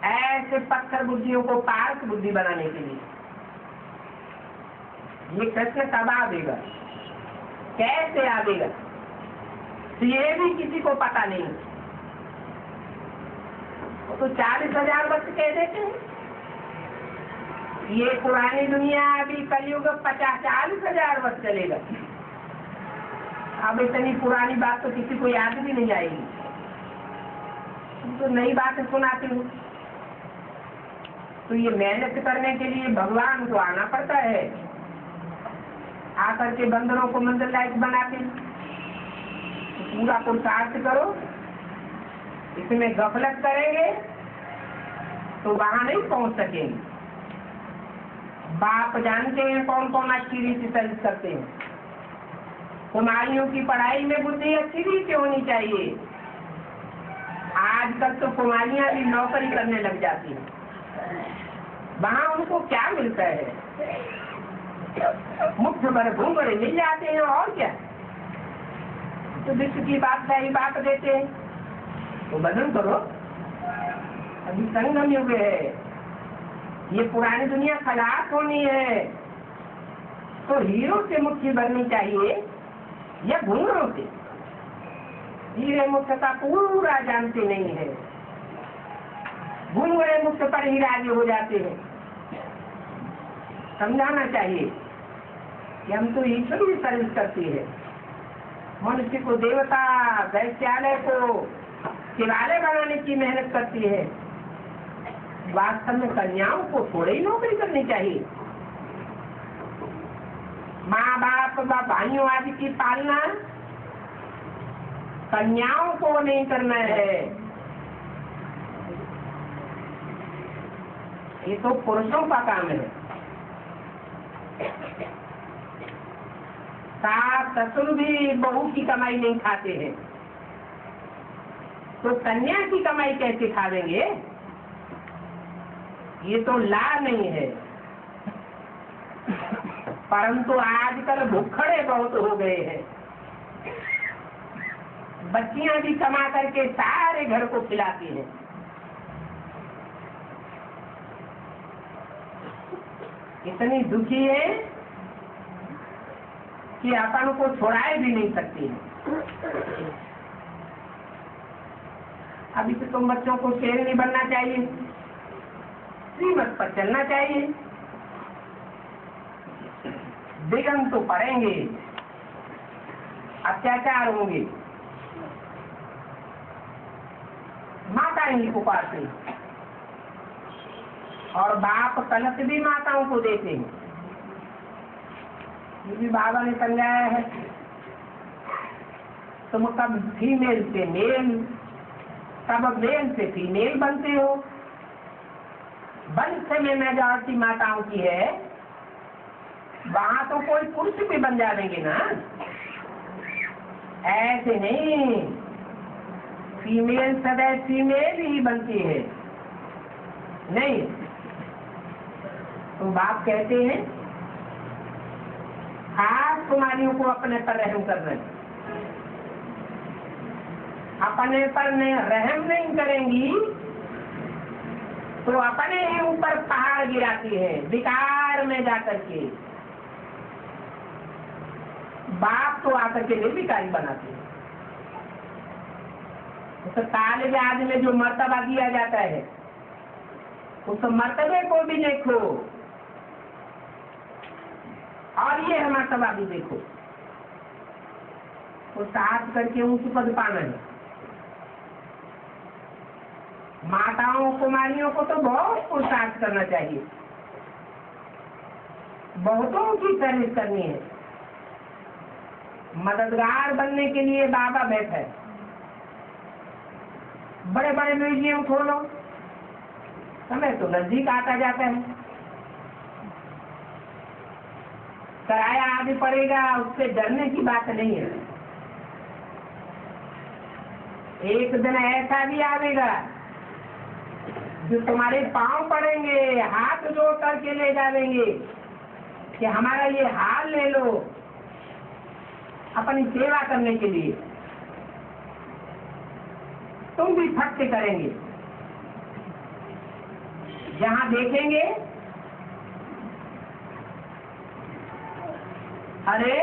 ऐसे पत्थर बुद्धियों को पारक बुद्धि बनाने के लिए। ये कृष्ण कब आवेगा, कैसे आवेगा, तो ये भी किसी को पता नहीं। तो 40,000 वर्ष कह देते हैं। ये पुरानी दुनिया अभी कलयुग 40,000 वर्ष चलेगा। अब इतनी पुरानी बात तो किसी को याद भी नहीं आएगी। तो नई बातें सुनाती हूँ। तो ये मेहनत करने के लिए भगवान को आना पड़ता है। आकर के बंदरों को मंदिर लायक बनाते हैं। तो पूरा पुरुषार्थ करो। इसमें गफलत करेंगे तो वहां नहीं पहुंच सकेंगे। बाप जानते हैं कौन कौन अच्छी रीति सर्विस करते हैं। कुमारियों की पढ़ाई में बुद्धि अच्छी रीति होनी चाहिए। आजकल तो कुमारियां भी नौकरी करने लग जाती हैं, वहाँ उनको क्या मिलता है? मुफ्त भर घूंघरे मिल जाते हैं और क्या। तो विश्व की बादशाही बात देते हैं तो बदल करो। अभी संगम युग है, ये पुरानी दुनिया खलास होनी है, तो हीरो से मुट्ठी भरनी चाहिए या घूंघरों से? हीरे मुफ्त का पूरा जानते नहीं है, घूंघरे मुफ्त पर ही राजी हो जाते हैं। समझाना चाहिए कि हम तो ईश्वरीय सर्विस करती है। मनुष्य को देवता, वैश्यालय को शिवालय बनाने की मेहनत करती है। वास्तव में कन्याओं को थोड़ी ही नौकरी करनी चाहिए। माँ बाप व भाइयों आदि की पालना कन्याओं को नहीं करना है, ये तो पुरुषों का काम है। सास ससुर भी बहू की कमाई नहीं खाते हैं, तो कन्या की कमाई कैसे खा देंगे? ये तो ला नहीं है। परंतु आजकल भूखड़े बहुत हो गए हैं। बच्चियां भी कमा करके सारे घर को खिलाती हैं। इतनी दुखी है कि अपन को छोड़ाए भी नहीं सकती है। अभी तो तुम बच्चों को शेर नहीं बनना चाहिए, श्रीमत पर चलना चाहिए। विघ्न तो पड़ेंगे, अत्याचार होंगे, माता ही पुकारते और बाप कलश भी माताओं को देते हैं। ये भी बाबा ने समझाया है। तुम कब फीमेल से मेल, कब मेल से फीमेल बनते हो। वंश में मेजॉरिटी माताओं की है, वहां तो कोई पुरुष भी बन जाएंगे ना। ऐसे नहीं, फीमेल सदैव फीमेल ही बनती है। नहीं तो बाप कहते हैं खास कुमारियों को अपने पर रहम कर रहे, अपने पर रहम नहीं करेंगी तो अपने ही ऊपर पहाड़ गिराती है, विकार में जाकर के। बाप तो आकर के निर्विकारी बनाते हैं। तो कॉलेज आदि में जो मर्तबा दिया जाता है, उस मर्तबे को भी देखो और ये मर्तबा भी देखो। तो साथ करके ऊंच पद पाना है। माताओं कुमारियों को तो बहुत पुरुषार्थ करना चाहिए, बहुतों की सर्विस करनी है। मददगार बनने के लिए बाबा बैठा है। बड़े बड़े म्यूजियम खोलो, समय तो नजदीक आता जाता है। किराया आदि पड़ेगा, उससे डरने की बात नहीं है। एक दिन ऐसा भी आएगा जो तुम्हारे पांव पड़ेंगे, हाथ जोड़ करके ले जाएंगे कि हमारा ये हाल ले लो अपनी सेवा करने के लिए। तुम भी फट से करेंगे। जहां देखेंगे अरे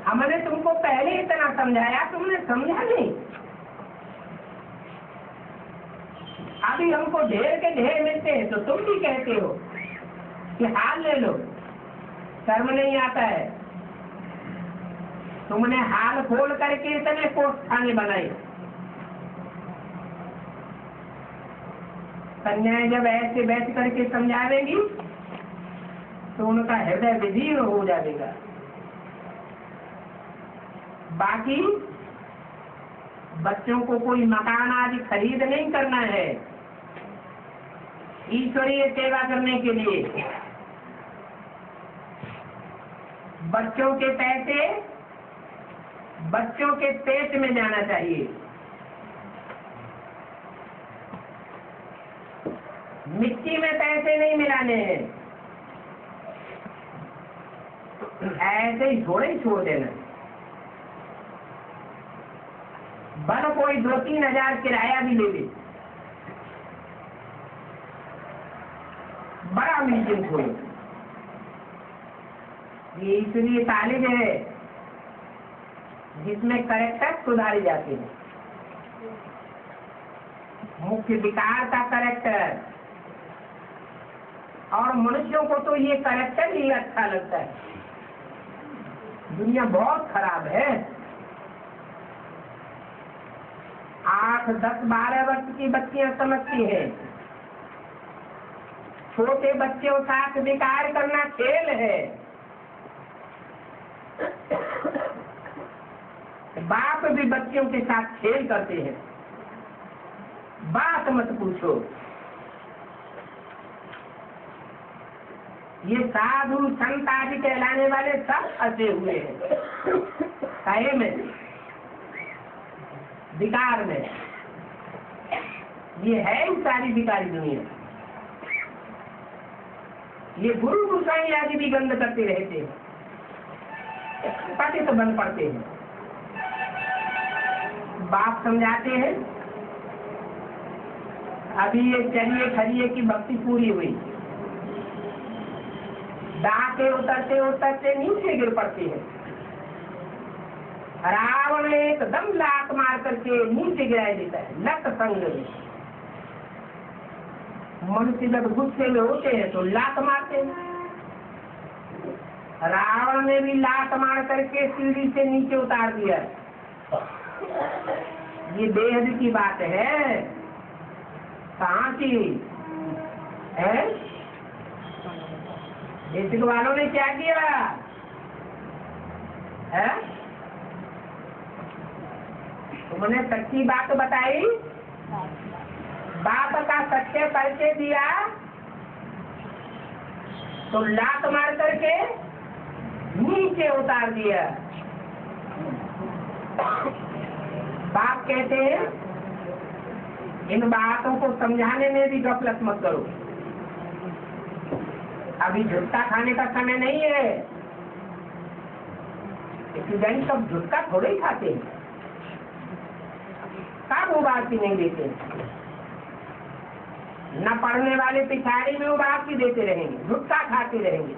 हमने तुमको पहले इतना समझाया, तुमने समझा नहीं। अभी हमको ढेर के ढेर मिलते हैं तो तुम भी कहते हो कि हाल ले लो, कर्म नहीं आता है। तुमने हाल खोल करके इतने पोस्ट खाने बनाए। कन्याएं जब ऐसे बैठ करके समझावेंगी तो उनका हृदय विधीर हो जाएगा। बाकी बच्चों को कोई मकान आदि खरीद नहीं करना है, ईश्वरीय सेवा करने के लिए बच्चों के पैसे बच्चों के पेट में जाना चाहिए। मिट्टी में पैसे नहीं मिलाने हैं, ऐसे ही थोड़े ही छोड़ देना। बल कोई 2-3 हजार किराया भी ले ले, बड़ा म्यूजियम खोलो। ये इसलिए तालीम है जिसमें करेक्टर सुधारे जाते हैं। मुख्य विकार का करेक्टर, और मनुष्यों को तो ये करेक्टर ही अच्छा लगता है। दुनिया बहुत खराब है। 8, 10, 12 वर्ष की बच्चियां समझती हैं छोटे बच्चों के साथ विकार करना खेल है। बाप भी बच्चों के साथ खेल करते हैं, बात मत पूछो। ये साधु संत आदि कहलाने वाले सब फंसे हुए हैं काहे में, विकार में। ये है ही सारी विकारी दुनिया। ये गुरु गोसाई आदि भी गंद करते रहते हैं, पति तो बंद पड़ते हैं। बाप समझाते हैं अभी ये चलिए खड़िए की भक्ति पूरी हुई, डाके उतरते उतरते नीचे गिर पड़ते हैं। रावण एकदम लात मार करके नीचे गिरा देता है लत संग में। मनुष्य जब गुस्से में होते हैं तो लात मारते हैं। रावण ने भी लात मार करके सीढ़ी से नीचे उतार दिया। ये बेहद की बात है। कहाँ की है? देश वालों ने क्या किया है? तुमने सच्ची बात बताई, बाप का सत्य परिचय दिया तो लात मार करके नीचे उतार दिया। बाप कहते हैं इन बातों को समझाने में भी गफलत मत करो। अभी झुटका खाने का समय नहीं है। स्टूडेंट सब झुटका थोड़े ही खाते हैं, कब उबाल की नहीं देते। न पढ़ने वाले पिछाड़ी में उबाल की देते रहेंगे, झुटका खाते रहेंगे।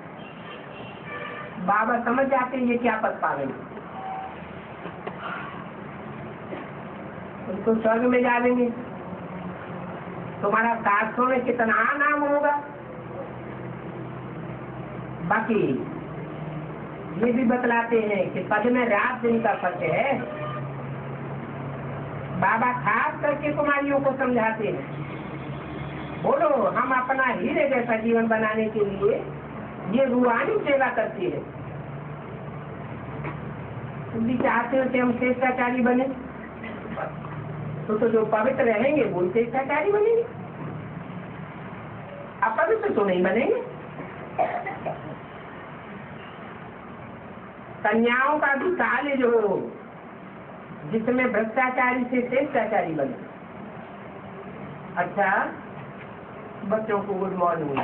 बाबा समझ जाते हैं ये क्या पद पावेंगे, उनको स्वर्ग में जाएंगे। तुम्हारा 700 में कितना नाम होगा। बाकी ये भी बतलाते हैं कि पद में रात दिन का फर्क है। बाबा खास करके कुमारियों को समझाते हैं, बोलो हम अपना हीरे जैसा जीवन बनाने के लिए ये रूहानी सेवा करती है। तुम भी चाहते हो कि हम श्रेष्ठाचारी बने, तो जो पवित्र रहेंगे वो श्रेष्ठाचारी बनेंगे, अपवित्र तो नहीं बनेंगे। कन्याओं का भी कालेज हो जिसमें भ्रष्टाचारी से श्रेष्ठाचारी बने। अच्छा, बच्चों को गुड मॉर्निंग।